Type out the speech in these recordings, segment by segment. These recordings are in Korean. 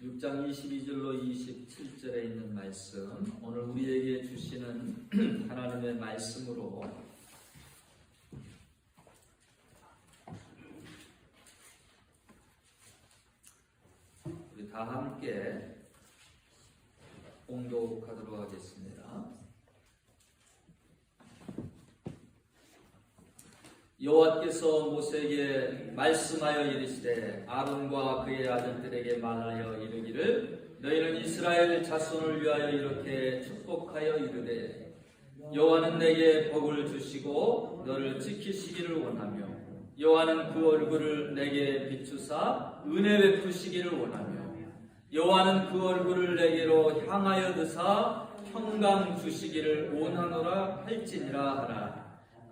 6장 22절로 27절에 있는 말씀, 오늘 우리에게 주시는 하나님의 말씀으로 우리 다 함께 봉독하도록 하겠습니다. 여호와께서 모세에게 말씀하여 이르시되 아론과 그의 아들들에게 말하여 이르기를 너희는 이스라엘 자손을 위하여 이렇게 축복하여 이르되 여호와는 내게 복을 주시고 너를 지키시기를 원하며 여호와는 그 얼굴을 내게 비추사 은혜 베푸시기를 원하며 여호와는 그 얼굴을 내게로 향하여 드사 평강 주시기를 원하노라 할지니라 하라.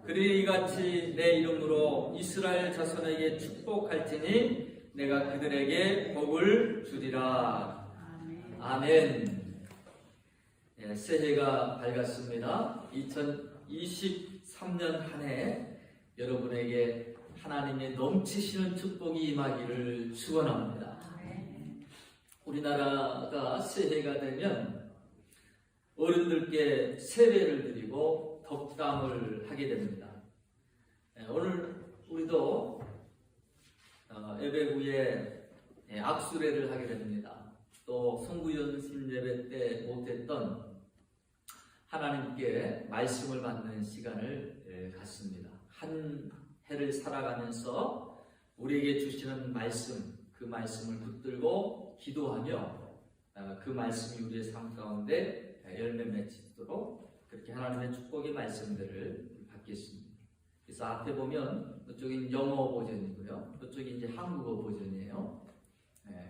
그리 이같이 내 이름으로 이스라엘 자손에게 축복할지니 내가 그들에게 복을 주리라. 아멘. 네, 새해가 밝았습니다. 2023년 한 해 여러분에게 하나님의 넘치시는 축복이 임하기를 축원합니다. 우리나라가 새해가 되면 어른들께 세배를 드리고 덕담을 하게 됩니다. 오늘 우리도 예배 후에 악수례를 하게 됩니다. 또 성구연신 예배 때 못했던 하나님께 말씀을 받는 시간을 갖습니다. 한 해를 살아가면서 우리에게 주시는 말씀, 그 말씀을 붙들고 기도하며 그 말씀이 우리의 삶 가운데 열매 맺히도록 그렇게 하나님의 축복의 말씀들을 받겠습니다. 그래서 앞에 보면 이쪽이 영어 버전이고요, 이쪽이 이제 한국어 버전이에요.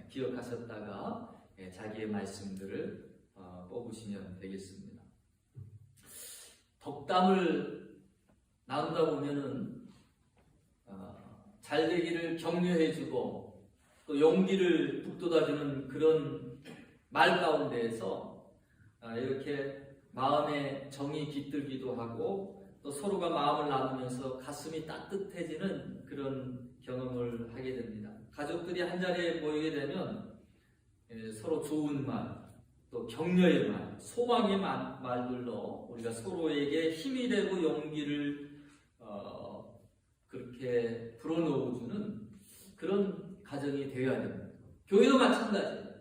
기억하셨다가 자기의 말씀들을 뽑으시면 되겠습니다. 덕담을 나누다 보면은 잘 되기를 격려해주고 또 용기를 북돋아주는 그런 말 가운데에서 이렇게 마음에 정이 깃들기도 하고 또 서로가 마음을 나누면서 가슴이 따뜻해지는 그런 경험을 하게 됩니다. 가족들이 한자리에 모이게 되면 서로 좋은 말, 또 격려의 말, 소망의 말들로 우리가 서로에게 힘이 되고 용기를 그렇게 불어넣어주는 그런 가정이 되어야 됩니다. 교회도 마찬가지예요.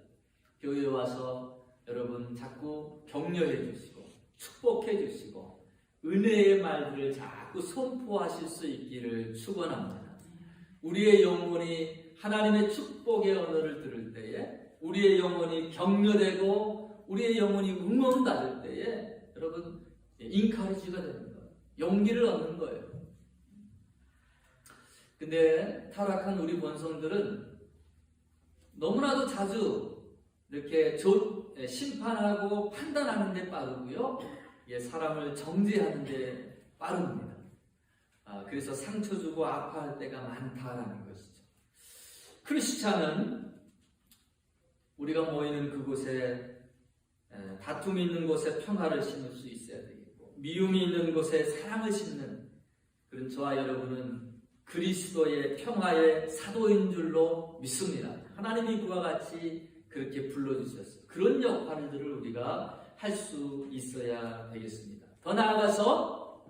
교회에 와서 여러분 자꾸 격려해 주시고 축복해 주시고 은혜의 말들을 자꾸 선포하실 수 있기를 축원합니다. 우리의 영혼이 하나님의 축복의 언어를 들을 때에, 우리의 영혼이 격려되고 우리의 영혼이 응원받을 때에 여러분 인카리지가 되는 거예요. 용기를 얻는 거예요. 근데 타락한 우리 본성들은 너무나도 자주 이렇게 심판하고 판단하는 데 빠르고요, 사람을 정죄하는 데 빠릅니다. 그래서 상처 주고 아파할 때가 많다라는 것이죠. 크리스찬은 우리가 모이는 그곳에 다툼이 있는 곳에 평화를 심을 수 있어야 되겠고, 미움이 있는 곳에 사랑을 심는 그런 저와 여러분은 그리스도의 평화의 사도인 줄로 믿습니다. 하나님이 그와 같이 그렇게 불러주셨어요. 그런 역할들을 우리가 할 수 있어야 되겠습니다. 더 나아가서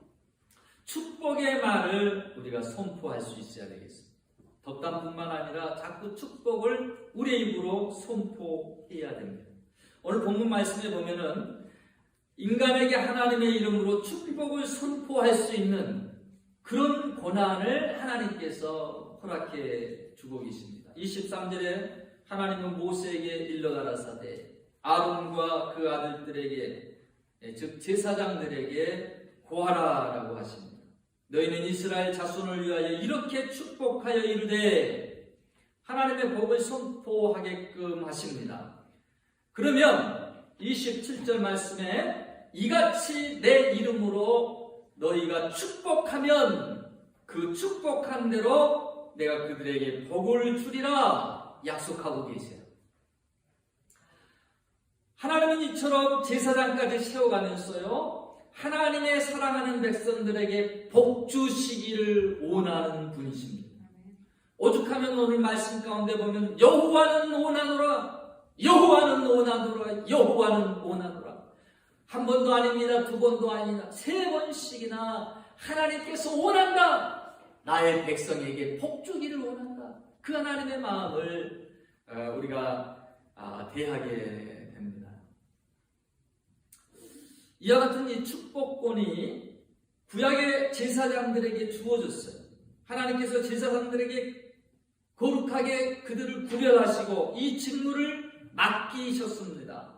축복의 말을 우리가 선포할 수 있어야 되겠습니다. 덕담뿐만 아니라 자꾸 축복을 우리의 입으로 선포해야 됩니다. 오늘 본문 말씀에 보면은 인간에게 하나님의 이름으로 축복을 선포할 수 있는 그런 권한을 하나님께서 허락해 주고 계십니다. 23절에 하나님은 모세에게 일러 가라사대 아론과 그 아들들에게, 즉 제사장들에게 고하라라고 하십니다. 너희는 이스라엘 자손을 위하여 이렇게 축복하여 이르되, 하나님의 복을 선포하게끔 하십니다. 그러면 27절 말씀에 이같이 내 이름으로 너희가 축복하면 그 축복한 대로 내가 그들에게 복을 주리라 약속하고 계세요. 하나님은 이처럼 제사장까지 세워가면서요, 하나님의 사랑하는 백성들에게 복 주시기를 원하는 분이십니다. 오죽하면 오늘 말씀 가운데 보면 여호와는 원하노라, 여호와는 원하노라. 여호와는 원하노라. 한 번도 아닙니다. 두 번도 아니다. 세 번씩이나 하나님께서 원한다. 나의 백성에게 복 주기를 원한다. 그 하나님의 마음을 우리가 대하게 됩니다. 이와 같은 이 축복권이 구약의 제사장들에게 주어졌어요. 하나님께서 제사장들에게 거룩하게 그들을 구별하시고 이 직무를 맡기셨습니다.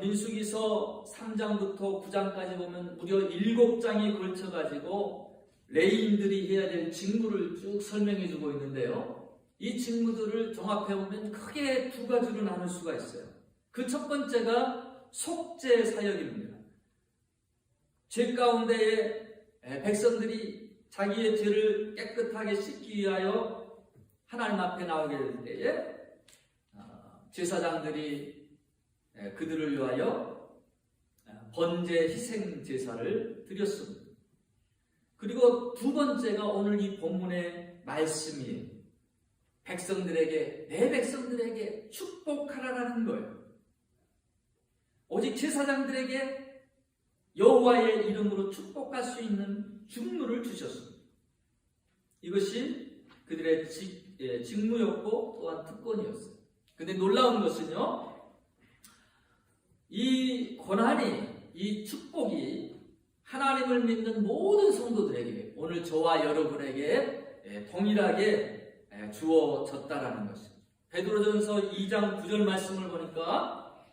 민수기서 3장부터 9장까지 보면 무려 7장이 걸쳐가지고 레위인들이 해야 될 직무를 쭉 설명해 주고 있는데요. 이 직무들을 종합해 보면 크게 두 가지로 나눌 수가 있어요. 그 첫 번째가 속죄 사역입니다. 죄 가운데에 백성들이 자기의 죄를 깨끗하게 씻기 위하여 하나님 앞에 나오게 될 때에 제사장들이 그들을 위하여 번제 희생 제사를 드렸습니다. 그리고 두 번째가 오늘 이 본문의 말씀이에요. 백성들에게, 내 백성들에게 축복하라라는 거예요. 오직 제사장들에게 여호와의 이름으로 축복할 수 있는 직무를 주셨습니다. 이것이 그들의 직무였고 또한 특권이었어요. 그런데 놀라운 것은요, 이 권한이, 이 축복이 하나님을 믿는 모든 성도들에게, 오늘 저와 여러분에게 동일하게 주어졌다라는 것입니다. 베드로전서 2장 9절 말씀을 보니까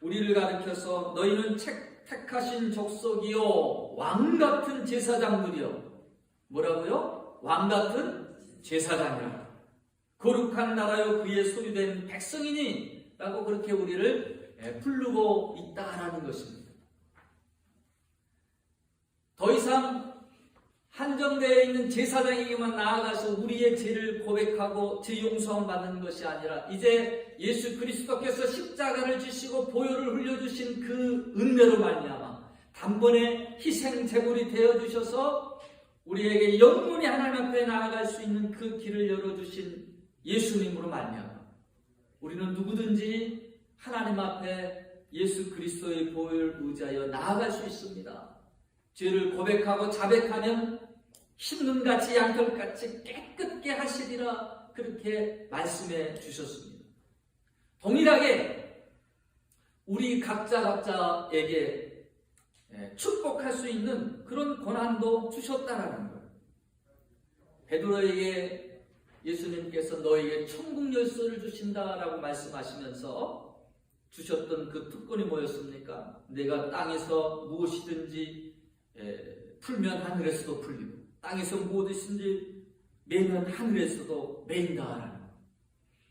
우리를 가리켜서 너희는 택하신 족속이요 왕같은 제사장들이요. 뭐라고요? 왕같은 제사장이라. 거룩한 나라요 그의 소유된 백성이니 라고 그렇게 우리를 부르고 있다라는 것입니다. 더 이상 한정되어 있는 제사장에게만 나아가서 우리의 죄를 고백하고 죄 용서함 받는 것이 아니라 이제 예수 그리스도께서 십자가를 지시고 보혈을 흘려주신 그 은혜로 말미암아 단번에 희생 제물이 되어주셔서 우리에게 영원히 하나님 앞에 나아갈 수 있는 그 길을 열어주신 예수님으로 말미암아 우리는 누구든지 하나님 앞에 예수 그리스도의 보혈을 의지하여 나아갈 수 있습니다. 죄를 고백하고 자백하면 흰눈같이 양털같이 깨끗게 하시리라 그렇게 말씀해 주셨습니다. 동일하게 우리 각자에게 축복할 수 있는 그런 권한도 주셨다라는 거예요. 베드로에게 예수님께서 너에게 천국 열쇠를 주신다라고 말씀하시면서 주셨던 그 특권이 뭐였습니까? 내가 땅에서 무엇이든지 풀면 하늘에서도 풀리고 땅에서 무엇이든지 매면 하늘에서도 매인다라는 것.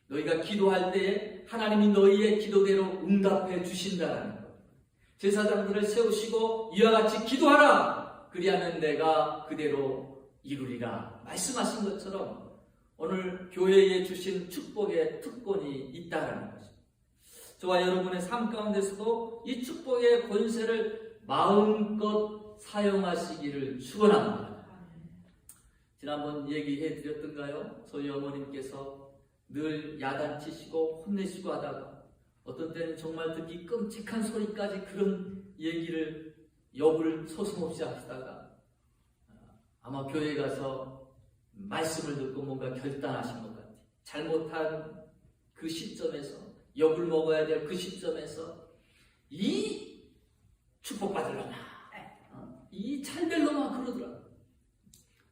너희가 기도할 때 하나님이 너희의 기도대로 응답해 주신다라는 것. 제사장들을 세우시고 이와 같이 기도하라. 그리하면 내가 그대로 이루리라 말씀하신 것처럼 오늘 교회에 주신 축복의 특권이 있다라는 것입니다. 저와 여러분의 삶 가운데서도 이 축복의 권세를 마음껏 사용하시기를 축원합니다. 지난번 얘기해 드렸던가요? 저희 어머님께서 늘 야단치시고 혼내시고 하다가 어떤 때는 정말 듣기 끔찍한 소리까지 그런 얘기를 욕을 서슴없이 하시다가 아마 교회 가서 말씀을 듣고 뭔가 결단하신 것 같아요. 잘못한 그 시점에서 욕을 먹어야 될 그 시점에서 이 축복받으려나 이 잘될 놈아 그러더라.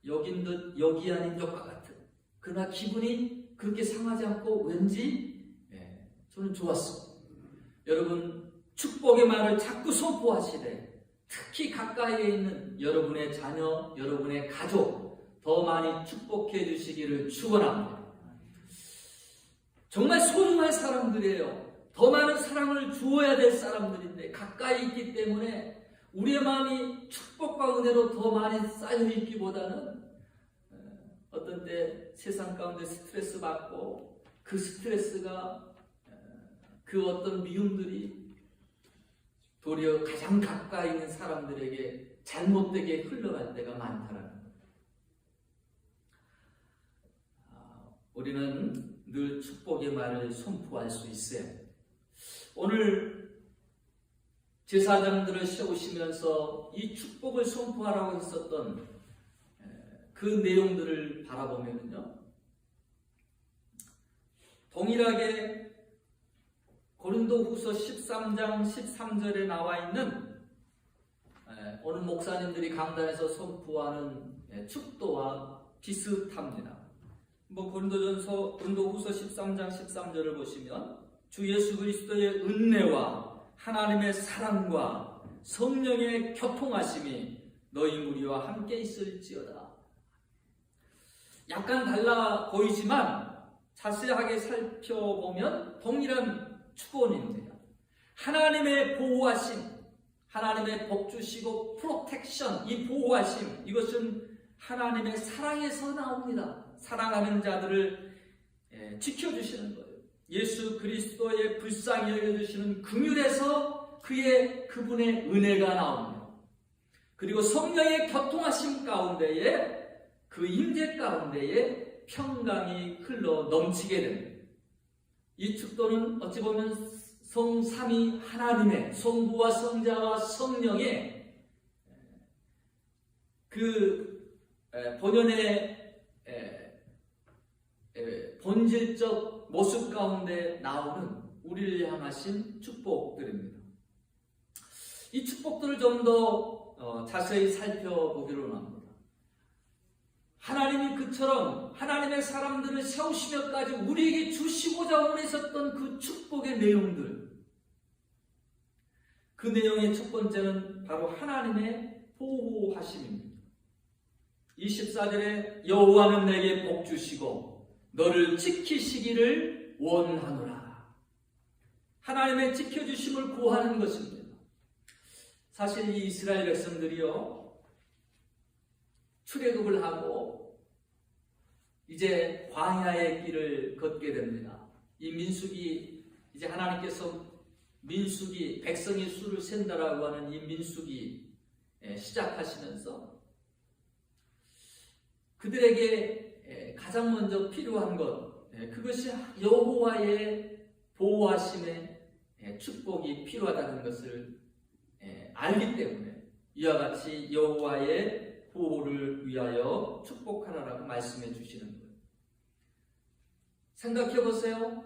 여긴 듯 여기 아닌 것과 같은. 그러나 기분이 그렇게 상하지 않고 왠지 저는 좋았어. 여러분 축복의 말을 자꾸 선포하시되 특히 가까이에 있는 여러분의 자녀, 여러분의 가족 더 많이 축복해 주시기를 축원합니다. 정말 소중한 사람들이에요. 더 많은 사랑을 주어야 될 사람들인데 가까이 있기 때문에 우리의 마음이 축복과 은혜로 더 많이 쌓여있기보다는 어떤 때 세상 가운데 스트레스 받고 그 스트레스가 그 어떤 미움들이 도리어 가장 가까이 있는 사람들에게 잘못되게 흘러갈 때가 많다라는 거예요. 우리는 늘 축복의 말을 선포할 수 있어요. 오늘 제사장들을 세우시면서 이 축복을 선포하라고 했었던 그 내용들을 바라보면요, 동일하게 고린도후서 13장 13절에 나와 있는 오늘 목사님들이 강단에서 선포하는 축도와 비슷합니다. 고린도후서 13장 13절을 보시면 주 예수 그리스도의 은혜와 하나님의 사랑과 성령의 교통하심이 너희 무리와 함께 있을지어다. 약간 달라 보이지만 자세하게 살펴보면 동일한 축원입니다. 하나님의 보호하심, 하나님의 복주시고 프로텍션, 이 보호하심, 이것은 하나님의 사랑에서 나옵니다. 사랑하는 자들을 지켜주시는 거예요. 예수 그리스도의 불쌍히 여겨주시는 긍휼에서 그분의 은혜가 나옵니다. 그리고 성령의 교통하심 가운데에 그 임재 가운데에 평강이 흘러 넘치게 됩니다. 이 축도는 어찌 보면 성삼위 하나님의 성부와 성자와 성령의 그 본연의 본질적 모습 가운데 나오는 우리를 향하신 축복들입니다. 이 축복들을 좀 더 자세히 살펴보기로 합니다. 하나님이 그처럼 하나님의 사람들을 세우시며까지 우리에게 주시고자 원하셨던 그 축복의 내용들, 그 내용의 첫 번째는 바로 하나님의 보호하심입니다. 24절에 여호와는 내게 복 주시고 너를 지키시기를 원하노라. 하나님의 지켜주심을 구하는 것입니다. 사실 이 이스라엘 백성들이요, 출애굽을 하고 이제 광야의 길을 걷게 됩니다. 이 민수기, 이제 하나님께서 민수기, 백성의 수를 센다라고 하는 이 민수기 시작하시면서 그들에게 가장 먼저 필요한 것, 그것이 여호와의 보호하심의 축복이 필요하다는 것을 알기 때문에 이와 같이 여호와의 보호를 위하여 축복하라라고 말씀해 주시는 거예요. 생각해 보세요.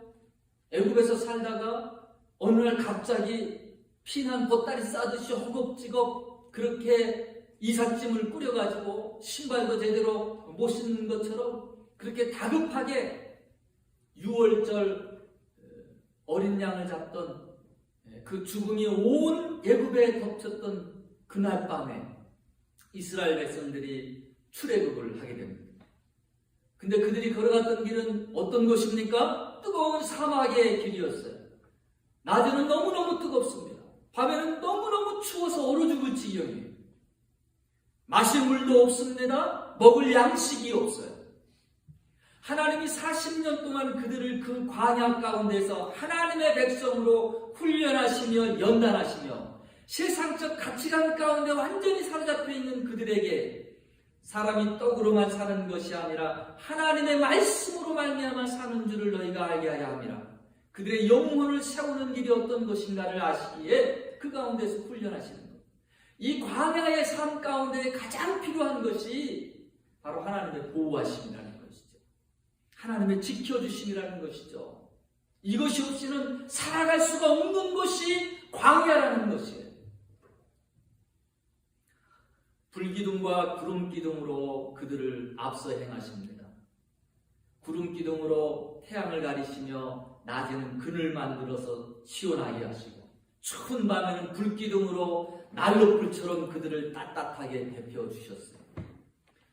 애굽에서 살다가 어느 날 갑자기 피난 보따리 싸듯이 허겁지겁 그렇게 이삿짐을 꾸려가지고 신발도 제대로 못 신는 것처럼 그렇게 다급하게 6월절 어린 양을 잡던 그 죽음이 온 애굽에 덮쳤던 그날 밤에 이스라엘 백성들이 출애굽을 하게 됩니다. 근데 그들이 걸어갔던 길은 어떤 곳입니까? 뜨거운 사막의 길이었어요. 낮에는 너무너무 뜨겁습니다. 밤에는 너무너무 추워서 얼어 죽을 지경이에요. 마실 물도 없습니다. 먹을 양식이 없어요. 하나님이 40년 동안 그들을 그 광야 가운데서 하나님의 백성으로 훈련하시며 연단하시며 세상적 가치관 가운데 완전히 사로잡혀 있는 그들에게 사람이 떡으로만 사는 것이 아니라 하나님의 말씀으로 말미암아 사는 줄을 너희가 알게 하여 함이라. 그들의 영혼을 세우는 길이 어떤 것인가를 아시기에 그 가운데서 훈련하시는 것. 이 광야의 삶 가운데 가장 필요한 것이 바로 하나님의 보호하심이라는 것이죠. 하나님의 지켜주심이라는 것이죠. 이것이 없이는 살아갈 수가 없는 것이 광야라는 것이에요. 불기둥과 구름기둥으로 그들을 앞서 행하십니다. 구름기둥으로 태양을 가리시며 낮에는 그늘 만들어서 시원하게 하시고 추운 밤에는 불기둥으로 난로불처럼 그들을 따뜻하게 데펴주셨어요.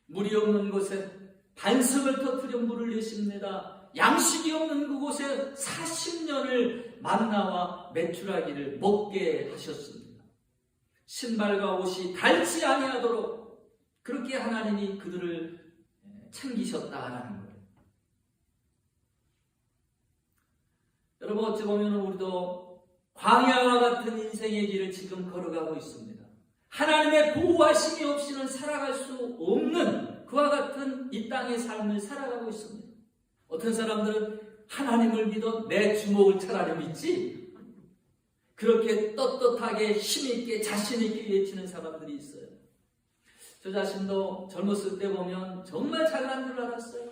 물이 없는 곳에 반석을 터뜨려 물을 내십니다. 양식이 없는 그곳에 40년을 만나와 메추라기를 먹게 하셨습니다. 신발과 옷이 닳지 아니하도록 그렇게 하나님이 그들을 챙기셨다라는 거예요. 여러분, 어찌 보면 우리도 광야와 같은 인생의 길을 지금 걸어가고 있습니다. 하나님의 보호하심이 없이는 살아갈 수 없는 그와 같은 이 땅의 삶을 살아가고 있습니다. 어떤 사람들은 하나님을 믿어 내 주먹을 차라리 믿지? 그렇게 떳떳하게 힘있게 자신있게 외치는 사람들이 있어요. 저 자신도 젊었을 때 보면 정말 잘난 줄 알았어요.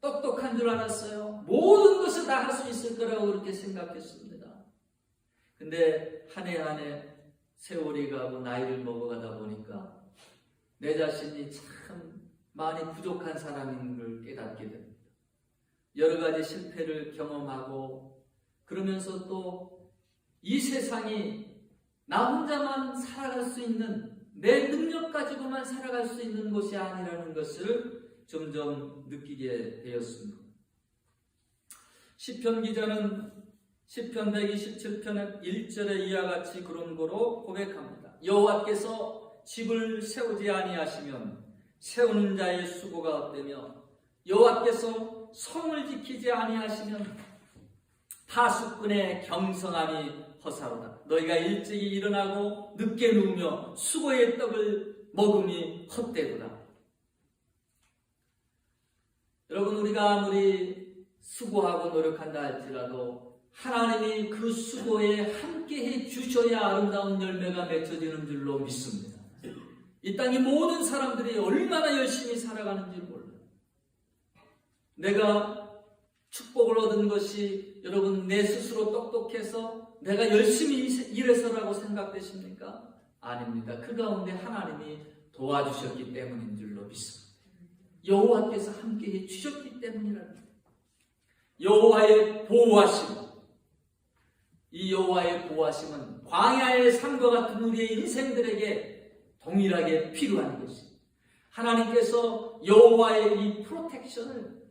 똑똑한 줄 알았어요. 모든 것을 다 할 수 있을 거라고 그렇게 생각했습니다. 근데 한 해 한 해 세월이 가고 나이를 먹어가다 보니까 내 자신이 참 많이 부족한 사람인 걸 깨닫게 됩니다. 여러 가지 실패를 경험하고 그러면서 또 이 세상이 나 혼자만 살아갈 수 있는, 내 능력 가지고만 살아갈 수 있는 것이 아니라는 것을 점점 느끼게 되었습니다. 시편 기자는 시편 127편의 1절에 이와 같이 그런 거로 고백합니다. 여호와께서 집을 세우지 아니하시면 세우는 자의 수고가 헛되며 여호와께서 성을 지키지 아니하시면 파수꾼의 경성함이 허사로다. 너희가 일찍이 일어나고 늦게 누우며 수고의 떡을 먹음이 헛되도다. 여러분, 우리가 아무리 수고하고 노력한다 할지라도 하나님이 그 수고에 함께해 주셔야 아름다운 열매가 맺혀지는 줄로 믿습니다. 이 땅의 모든 사람들이 얼마나 열심히 살아가는지 몰라요. 내가 축복을 얻은 것이 여러분 내 스스로 똑똑해서 내가 열심히 일해서라고 생각되십니까? 아닙니다. 그 가운데 하나님이 도와주셨기 때문인 줄로 믿습니다. 여호와께서 함께해 주셨기 때문이랍니다. 여호와의 보호하심, 이 여호와의 보호하심은 광야의 삶과 같은 우리의 인생들에게 동일하게 필요한 것입니다. 하나님께서 여호와의 이 프로텍션을,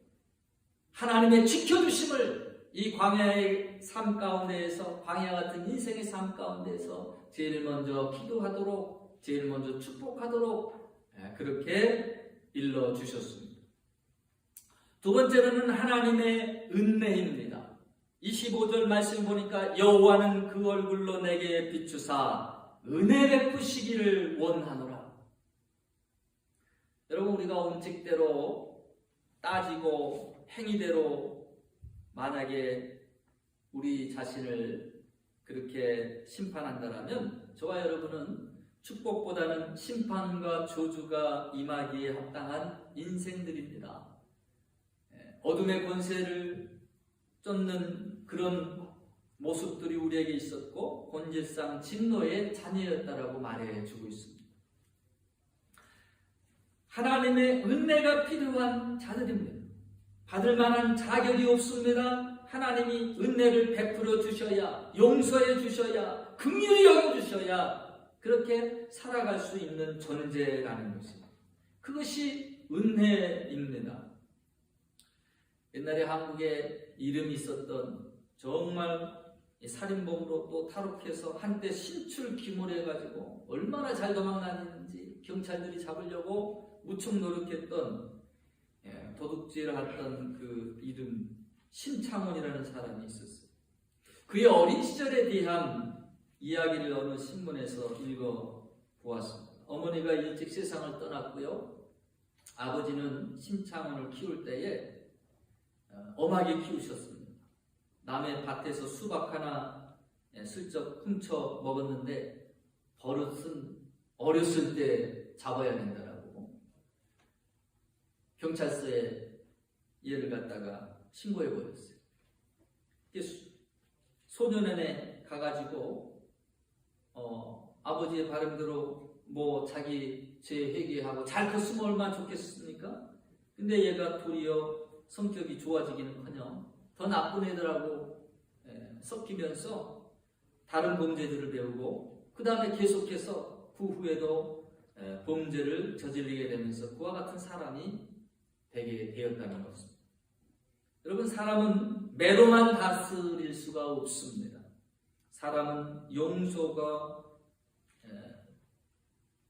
하나님의 지켜주심을 이 광야의 삶 가운데에서, 광야 같은 인생의 삶 가운데에서 제일 먼저 기도하도록, 제일 먼저 축복하도록 그렇게 일러주셨습니다. 두 번째로는 하나님의 은혜입니다. 25절 말씀 보니까 여호와는 그 얼굴로 내게 비추사 은혜 베푸시기를 원하노라. 여러분, 우리가 원칙대로 따지고 행위대로 만약에 우리 자신을 그렇게 심판한다면 저와 여러분은 축복보다는 심판과 저주가 임하기에 합당한 인생들입니다. 어둠의 권세를 쫓는 그런 모습들이 우리에게 있었고 본질상 진노의 자녀였다라고 말해주고 있습니다. 하나님의 은혜가 필요한 자들입니다. 받을 만한 자격이 없습니다. 하나님이 은혜를 베풀어 주셔야, 용서해 주셔야, 긍휼히 여겨 주셔야 그렇게 살아갈 수 있는 존재라는 것입니다. 그것이 은혜입니다. 옛날에 한국에 이름이 있었던 정말 살인범으로 또 탈옥해서 한때 신출귀몰해가지고 얼마나 잘 도망다니는지 경찰들이 잡으려고 무척 노력했던 도둑질을 했던 그 이름 신창원이라는 사람이 있었어요. 그의 어린 시절에 대한 이야기를 어느 신문에서 읽어보았습니다. 어머니가 일찍 세상을 떠났고요. 아버지는 신창원을 키울 때에 엄하게 키우셨습니다. 남의 밭에서 수박 하나 슬쩍 훔쳐 먹었는데 버릇은 어렸을 때 잡아야 된다라고 경찰서에 얘를 갖다가 신고해버렸어요. 소년원에 가가지고 아버지의 바람대로 뭐 자기 죄 회개하고 잘 컸으면 얼마나 좋겠습니까? 근데 얘가 도리어 성격이 좋아지기는커녕 더 나쁜 애들하고 섞이면서 다른 범죄들을 배우고 그 다음에 계속해서 그 후에도 범죄를 저지르게 되면서 그와 같은 사람이 되게 되었다는 것입니다. 여러분, 사람은 매로만 다스릴 수가 없습니다. 사람은 용서가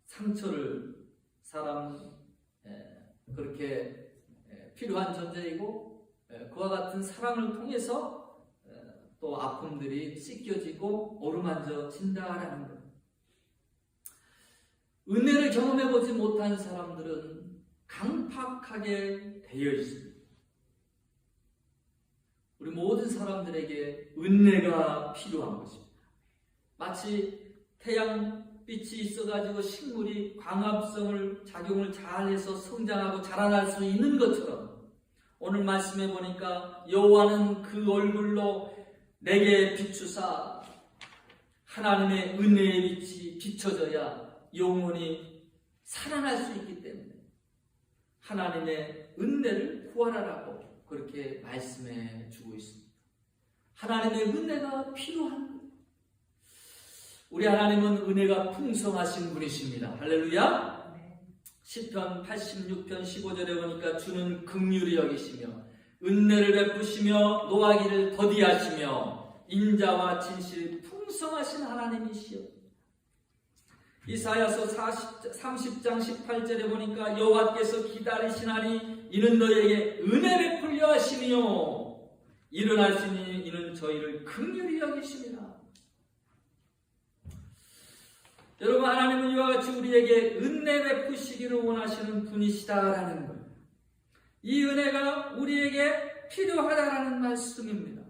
상처를 그렇게 필요한 존재이고 그와 같은 사랑을 통해서 또 아픔들이 씻겨지고 어루만져진다라는 것. 은혜를 경험해보지 못한 사람들은 강팍하게 되어 있습니다. 우리 모든 사람들에게 은혜가 필요한 것입니다. 마치 태양빛이 있어가지고 식물이 광합성을 작용을 잘해서 성장하고 자라날 수 있는 것처럼 오늘 말씀해 보니까 여호와는 그 얼굴로 내게 비추사 하나님의 은혜의 빛이 비춰져야 영혼이 살아날 수 있기 때문에 하나님의 은혜를 구하라라고 그렇게 말씀해 주고 있습니다. 하나님의 은혜가 필요한 거예요. 우리 하나님은 은혜가 풍성하신 분이십니다. 할렐루야. 시편 86편 15절에 보니까 주는 긍휼히 여기시며 은혜를 베푸시며 노하기를 더디하시며 인자와 진실 풍성하신 하나님이시여. 이사야서 30장 18절에 보니까 여호와께서 기다리시나니 이는 너희에게 은혜 베풀려 하시며 일어나시니 이는 저희를 긍휼히 여기심이라. 여러분, 하나님은 이와 같이 우리에게 은혜 베푸시기를 원하시는 분이시다라는 거예요. 이 은혜가 우리에게 필요하다라는 말씀입니다.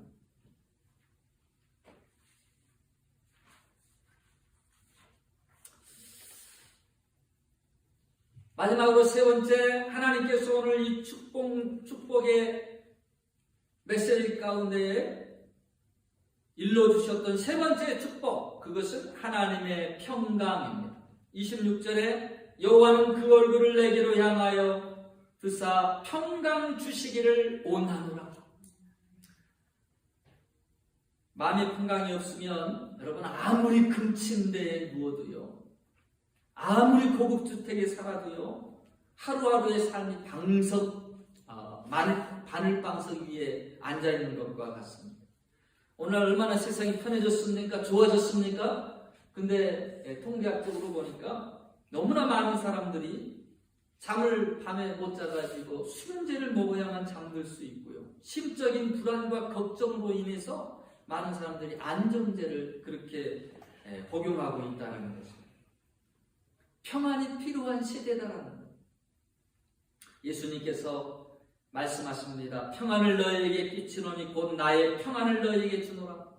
마지막으로 세 번째, 하나님께서 오늘 이 축복의 메시지 가운데 일러주셨던 세 번째 축복, 그것은 하나님의 평강입니다. 26절에 여호와는 그 얼굴을 내게로 향하여 드사 평강 주시기를 원하노라. 마음의 평강이 없으면 여러분 아무리 큰 침대에 누워도요, 아무리 고급 주택에 살아도요, 하루하루의 삶이 바늘방석 위에 앉아있는 것과 같습니다. 오늘 얼마나 세상이 편해졌습니까? 좋아졌습니까? 근데 통계학적으로 보니까 너무나 많은 사람들이 잠을 밤에 못 자가지고 수면제를 먹어야만 잠들 수 있고요, 심적인 불안과 걱정으로 인해서 많은 사람들이 안정제를 그렇게 복용하고 있다는 것입니다. 평안이 필요한 시대다라는 거예요. 예수님께서 말씀하십니다. 평안을 너희에게 끼치노니 곧 나의 평안을 너희에게 주노라.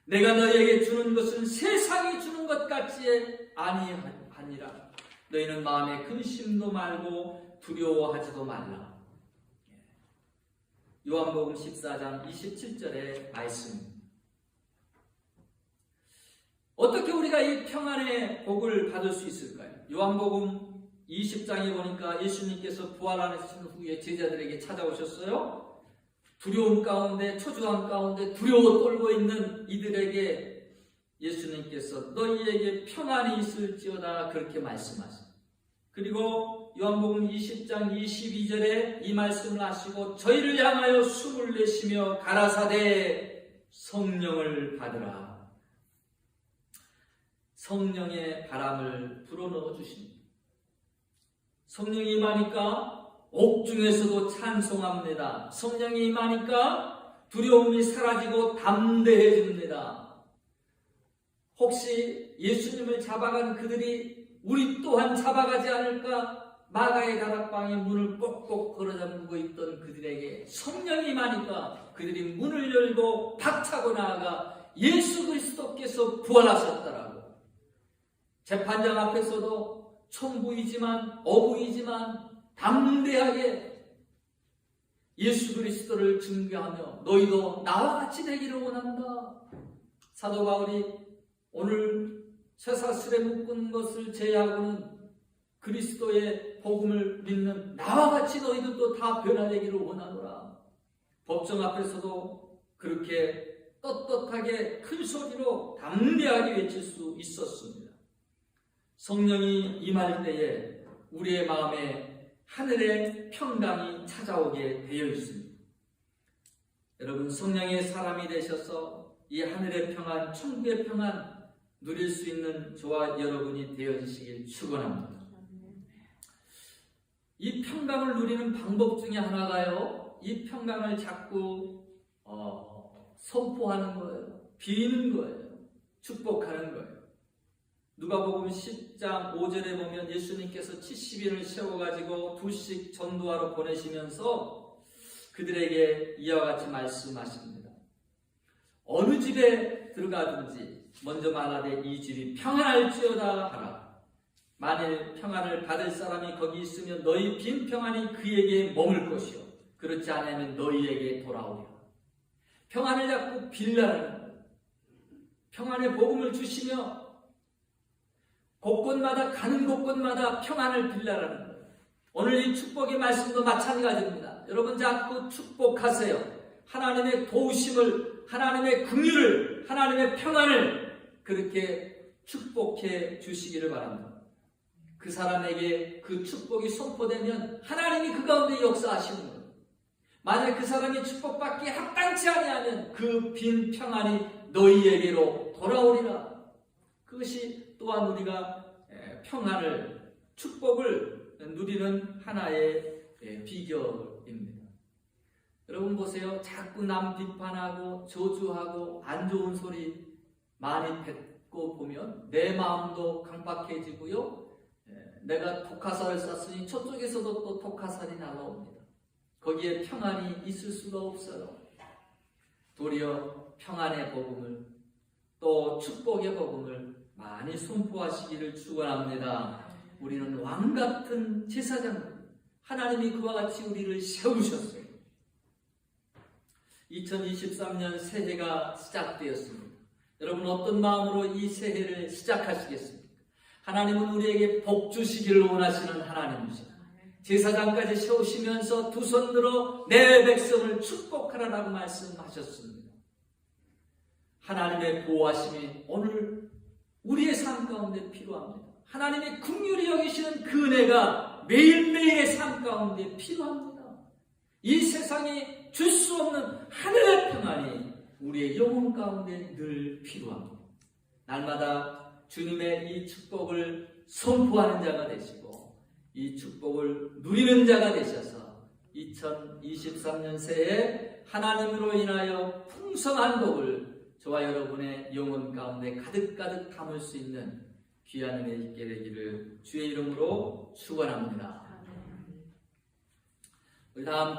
내가 너희에게 주는 것은 세상이 주는 것 같지 아니하니라. 너희는 마음에 근심도 말고 두려워하지도 말라. 요한복음 14장 27절의 말씀입니다. 어떻게 우리가 이 평안의 복을 받을 수 있을까요? 요한복음 20장에 보니까 예수님께서 부활하신 후에 제자들에게 찾아오셨어요. 두려움 가운데, 초조함 가운데 두려워 떨고 있는 이들에게 예수님께서 너희에게 평안이 있을지어다 그렇게 말씀하십니다. 그리고 요한복음 20장 22절에 이 말씀을 하시고 저희를 향하여 숨을 내쉬며 가라사대 성령을 받으라. 성령의 바람을 불어넣어 주십니다. 성령이 임하니까 옥중에서도 찬송합니다. 성령이 임하니까 두려움이 사라지고 담대해집니다. 혹시 예수님을 잡아간 그들이 우리 또한 잡아가지 않을까? 마가의 다락방에 문을 꼭꼭 걸어잠그고 있던 그들에게 성령이 임하니까 그들이 문을 열고 박차고 나아가 예수 그리스도께서 부활하셨다라고. 재판장 앞에서도 청부이지만 어부이지만 담대하게 예수 그리스도를 증거하며 너희도 나와 같이 되기를 원한다. 사도 바울이 오늘 쇠사슬에 묶은 것을 제외하고는 그리스도의 복음을 믿는 나와 같이 너희들도 다 변화되기를 원하노라. 법정 앞에서도 그렇게 떳떳하게 큰 소리로 담대하게 외칠 수 있었습니다. 성령이 임할 때에 우리의 마음에 하늘의 평강이 찾아오게 되어 있습니다. 여러분, 성령의 사람이 되셔서 이 하늘의 평안, 천국의 평안 누릴 수 있는 저와 여러분이 되어지시길 축원합니다. 이 평강을 누리는 방법 중에 하나가요, 이 평강을 자꾸 선포하는 거예요. 비는 거예요. 축복하는 거예요. 누가복음 10장 5절에 보면 예수님께서 70인을 세워가지고 2씩 전도하러 보내시면서 그들에게 이와 같이 말씀하십니다. 어느 집에 들어가든지 먼저 말하되 이 집이 평안할지어다 하라. 만일 평안을 받을 사람이 거기 있으면 너희 빈 평안이 그에게 머물 것이요 그렇지 않으면 너희에게 돌아오리라. 평안을 자꾸 빌라라는 거예요. 평안의 복음을 주시며 곳곳마다 가는 곳곳마다 평안을 빌라라는 거예요. 오늘 이 축복의 말씀도 마찬가지입니다. 여러분 자꾸 축복하세요. 하나님의 도우심을, 하나님의 긍휼을, 하나님의 평안을 그렇게 축복해 주시기를 바랍니다. 그 사람에게 그 축복이 선포되면 하나님이 그 가운데 역사하시는 거예요. 만약 그 사람이 축복받기에 합당치 아니하면 그 빈 평안이 너희에게로 돌아오리라. 그것이 또한 우리가 평안을, 축복을 누리는 하나의 비결입니다. 여러분 보세요. 자꾸 남 비판하고 저주하고 안 좋은 소리 많이 뱉고 보면 내 마음도 강박해지고요. 내가 독화살을 쐈으니 저쪽에서도 또 독화살이 날아옵니다. 거기에 평안이 있을 수가 없어요. 도리어 평안의 복음을 또 축복의 복음을 많이 선포하시기를 축원합니다. 우리는 왕같은 제사장, 하나님이 그와 같이 우리를 세우셨어요. 2023년 새해가 시작되었습니다. 여러분 어떤 마음으로 이 새해를 시작하시겠습니까? 하나님은 우리에게 복 주시기를 원하시는 하나님이십니다. 제사장까지 세우시면서 두 손 들어 내 백성을 축복하라라고 말씀하셨습니다. 하나님의 보호하심이 오늘 우리의 삶 가운데 필요합니다. 하나님의 긍휼히 여기시는 그 은혜가 매일매일의 삶 가운데 필요합니다. 이 세상에 줄 수 없는 하늘의 평안이 우리의 영혼 가운데 늘 필요합니다. 날마다 주님의 이 축복을 선포하는 자가 되시고 이 축복을 누리는 자가 되셔서 2023년 새해 하나님으로 인하여 풍성한 복을 저와 여러분의 영혼 가운데 가득가득 담을 수 있는 귀한 은혜 있게 되기를 주의 이름으로 축원합니다. 우리 다음